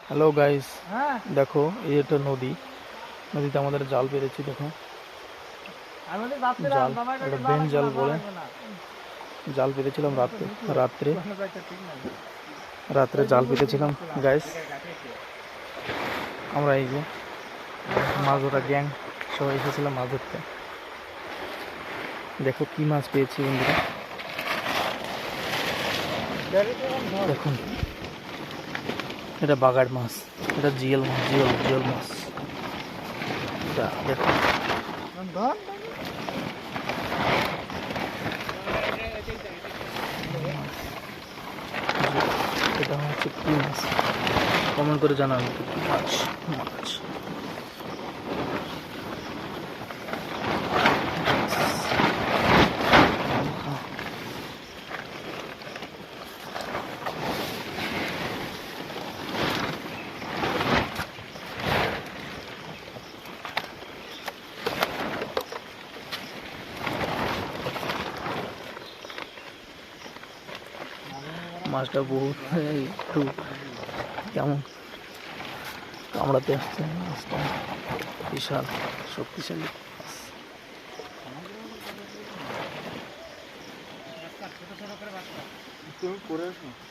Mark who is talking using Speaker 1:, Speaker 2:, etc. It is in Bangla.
Speaker 1: হ্যালো গাইস, দেখো এই একটা নদী। নদীতে আমাদের জাল পেরেছি। দেখো জাল, এটা বেন জাল বলে। জাল পেতেছিলাম রাত্রে রাত্রে জাল পেতেছিলাম গাইস। আমরা এই যে মাছ ধরা গ্যাং সবাই এসেছিলাম মাছ ধরতে। দেখো কি মাছ পেয়েছি বন্ধুরা, দেখুন এটা বাগার মাছ, এটা জিওল মাছ, জিওল মাছ। এটা দেখো এটা হচ্ছে কি মাছ, কমেন্ট করে জানাবেন কি মাছ। মাছ মাছটা বহুত একটু কেমন কামড়াতে আসছে। মাছটা বিশাল শক্তিশালী মাছ।